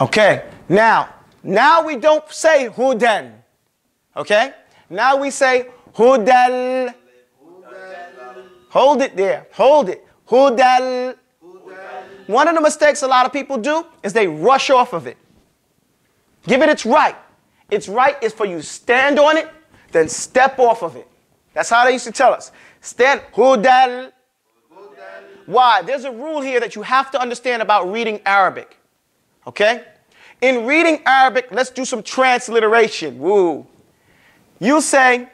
Okay, now we don't say hudan. Okay, now we say hudal. Hold it there, hold it. Hudal. One of the mistakes a lot of people do is they rush off of it. Give it its right. Its right is for you to stand on it, then step off of it. That's how they used to tell us. Stand, hudal. Why? There's a rule here that you have to understand about reading Arabic. Okay? In reading Arabic, let's do some transliteration. Woo. You say,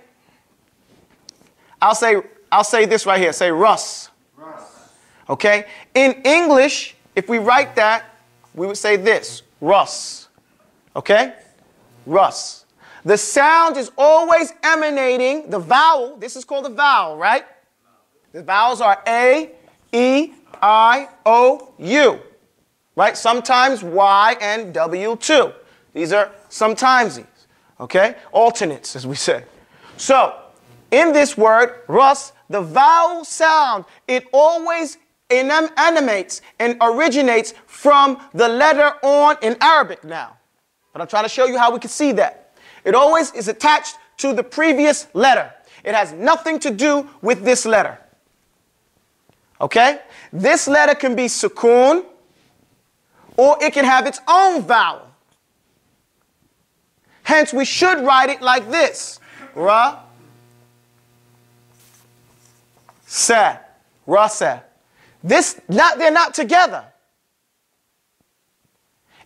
I'll say this right here. Say Russ. Okay? In English, if we write that, we would say this. Russ. Okay? Russ. The sound is always emanating, the vowel, this is called a vowel, right? The vowels are A, E, I, O, U. Right? Sometimes Y and W too. These are sometimesies. Okay? Alternates, as we say. So, in this word, Russ, the vowel sound, it always animates and originates from the letter on in Arabic now. But I'm trying to show you how we can see that. It always is attached to the previous letter. It has nothing to do with this letter. Okay? This letter can be sukoon, or it can have its own vowel. Hence, we should write it like this. Ra, sa, rasa. They're not together.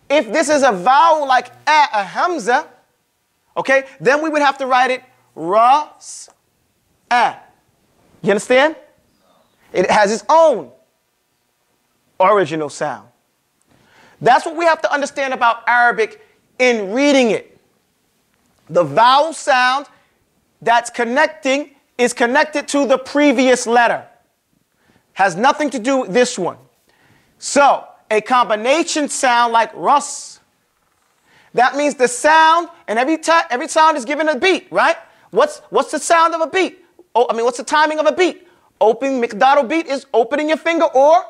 If this is a vowel like a hamza, okay, then we would have to write it ras, a. You understand? It has its own original sound. That's what we have to understand about Arabic in reading it. The vowel sound that's connecting is connected to the previous letter. Has nothing to do with this one. So, a combination sound like Rus. That means the sound, and every sound is given a beat, right? What's the sound of a beat? What's the timing of a beat? Miqdar beat is opening your finger or?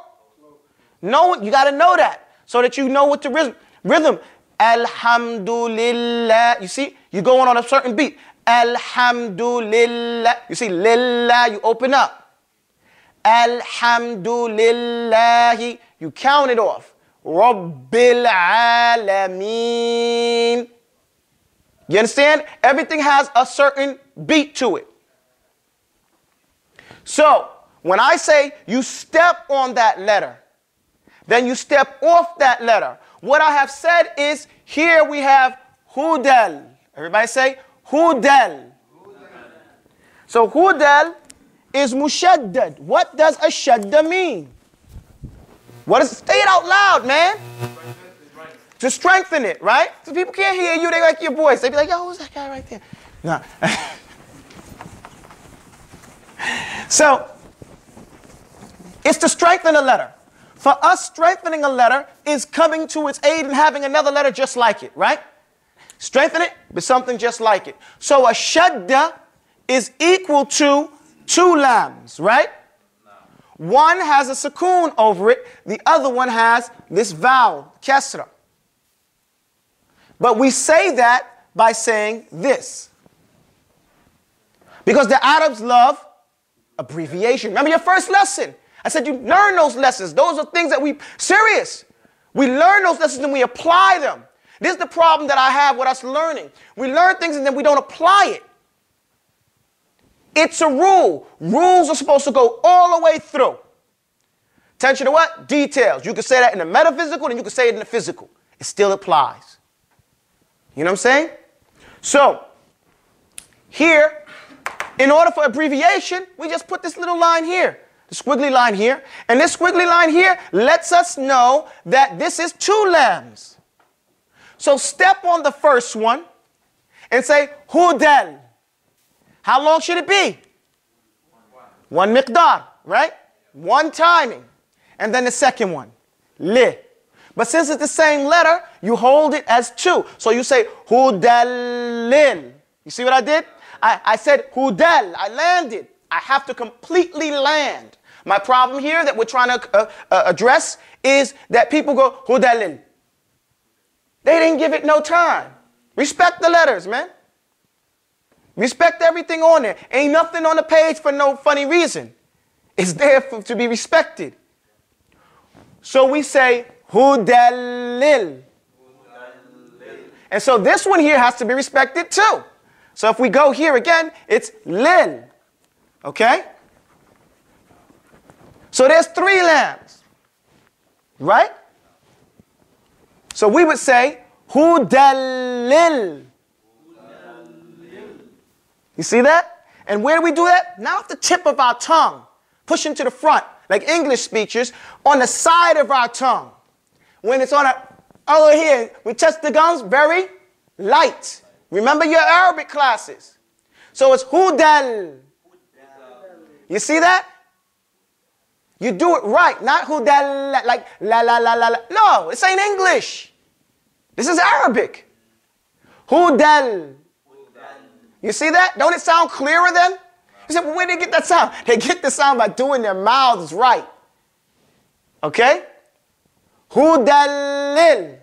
No, you got to know that so that you know what the rhythm. Alhamdulillah. You see, you're going on a certain beat. Alhamdulillah. You see, lillah, you open up. Alhamdulillah, you count it off. Rabbil alameen. You understand? Everything has a certain beat to it. So, when I say you step on that letter, then you step off that letter. What I have said is, here we have hudal. Everybody say hudal. So hudal is mushaddad. What does a shadda mean? What is, say it out loud, man. To strengthen it, right? So people can't hear you, they like your voice. They be like, yo, who's that guy right there? No. So, it's to strengthen a letter. For us, strengthening a letter is coming to its aid and having another letter just like it, right? Strengthen it with something just like it. So a shadda is equal to two lams, right? No. One has a sukoon over it. The other one has this vowel, kasra. But we say that by saying this. Because the Arabs love abbreviation. Remember your first lesson? I said you learn those lessons. Those are things that serious. We learn those lessons and we apply them. This is the problem that I have with us learning. We learn things and then we don't apply it. It's a rule. Rules are supposed to go all the way through. Attention to what? Details. You can say that in the metaphysical and you can say it in the physical. It still applies. You know what I'm saying? So, here, in order for abbreviation, we just put this little line here. The squiggly line here. And this squiggly line here lets us know that this is two lambs. So step on the first one and say, hudal. How long should it be? One miqdar, right? One timing. And then the second one, li. But since it's the same letter, you hold it as two. So you say, hudalil. You see what I did? I said, hudal. I landed. I have to completely land. My problem here that we're trying to address is that people go, hudalil. They didn't give it no time. Respect the letters, man. Respect everything on there. Ain't nothing on the page for no funny reason. It's there to be respected. So we say, hudalil. And so this one here has to be respected too. So if we go here again, it's lil. Okay? So there's 3 lambs. Right? So we would say, hudalil. You see that? And where do we do that? Not off the tip of our tongue, pushing to the front, like English speakers, on the side of our tongue. When it's on over here, we touch the gums very light. Remember your Arabic classes. So it's hudal. You see that? You do it right, not hudal, like la la la la la. No, this ain't English. This is Arabic. Hudal. You see that? Don't it sound clearer then? You say, well, where did they get that sound? They get the sound by doing their mouths right. Okay? Hudalil.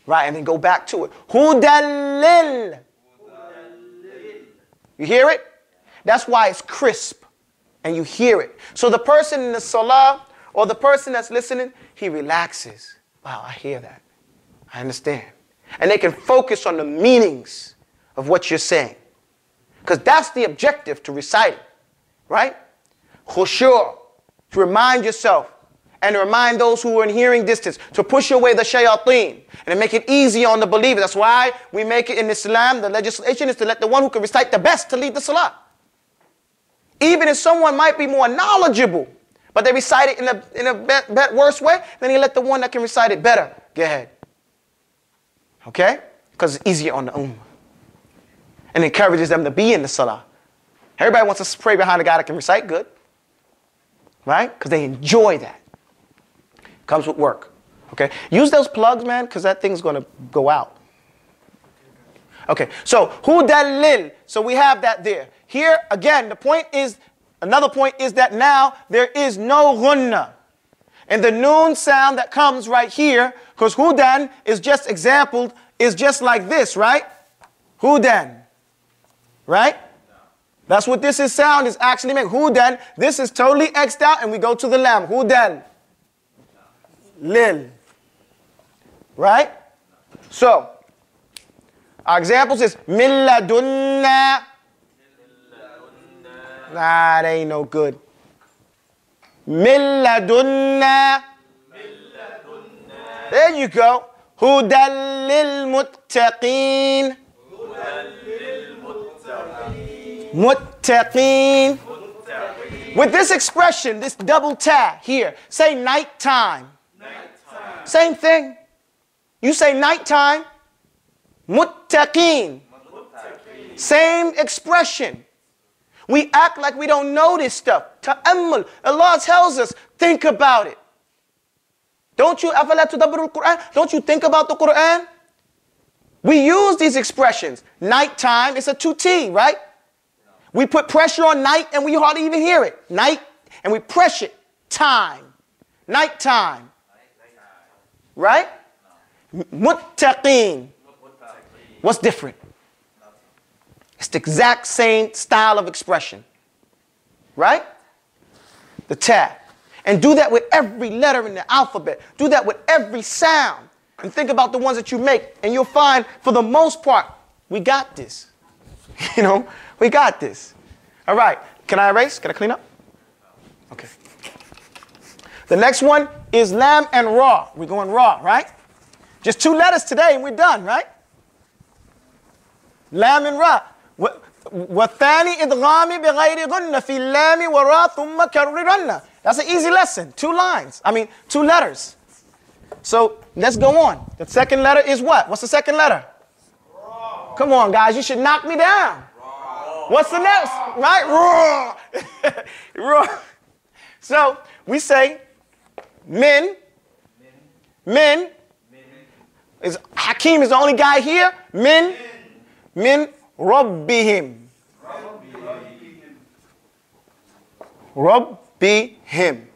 Right, and then go back to it. Hudalil. You hear it? That's why it's crisp. And you hear it. So the person in the salah or the person that's listening, he relaxes. Wow, I hear that. I understand. And they can focus on the meanings of what you're saying. Because that's the objective to reciting. Right? Khushu'. To remind yourself and to remind those who are in hearing distance to push away the shayateen and to make it easy on the believer. That's why we make it in Islam, the legislation is to let the one who can recite the best to lead the salah. Even if someone might be more knowledgeable, but they recite it in a worse way, then you let the one that can recite it better. Go ahead. Okay? Because it's easier on the ummah. And encourages them to be in the salah. Everybody wants to pray behind a guy that can recite good. Right? Because they enjoy that. Comes with work. Okay? Use those plugs, man, because that thing's going to go out. Okay, so hudalil. So we have that there. Here, again, the point is, another point is that now there is no ghunna. And the noon sound that comes right here, because hudan is just exampled, is just like this, right? Hudan. Right? That's what this is sound is actually meant. Hudan. This is totally X'd out and we go to the lamb. Hudan. Lil. Right? So, our examples is milladunna. Nah, that ain't no good. Milladunna. There you go. Hudan lil muttaqeen. Muttaqeen. With this expression, this double ta here, say nighttime. Same thing. You say nighttime. Muttaqeen. Same expression. We act like we don't know this stuff. Ta'ammul. Allah tells us, think about it. Don't you afala tudabbiru al-Quran? Don't you think about the Quran? We use these expressions. Nighttime, it's a 2T, right? We put pressure on night and we hardly even hear it. Night, and we press it. Time. Nighttime. Right? Muttaqeen. What's different? It's the exact same style of expression. Right? The ta. And do that with every letter in the alphabet. Do that with every sound. And think about the ones that you make. And you'll find, for the most part, we got this. You know, we got this. All right. Can I erase? Can I clean up? Okay. The next one is lam and ra. We're going ra, right? Just 2 letters today and we're done, right? Lam and ra. وَالثَّانِي إِدْغَامِ بِغَيْرِ غُنَّ فِي اللَّامِ وَرَا ثُمَّ كَرِّرَنَّ. That's an easy lesson. 2 lines. 2 letters. So let's go on. The second letter is what? What's the second letter? Ra. Come on, guys. You should knock me down. Ra. What's the next? Right? Ra. Ra. So we say min. Min. Hakim is the only guy here. Min. Min Rabbihim. Rabbihim.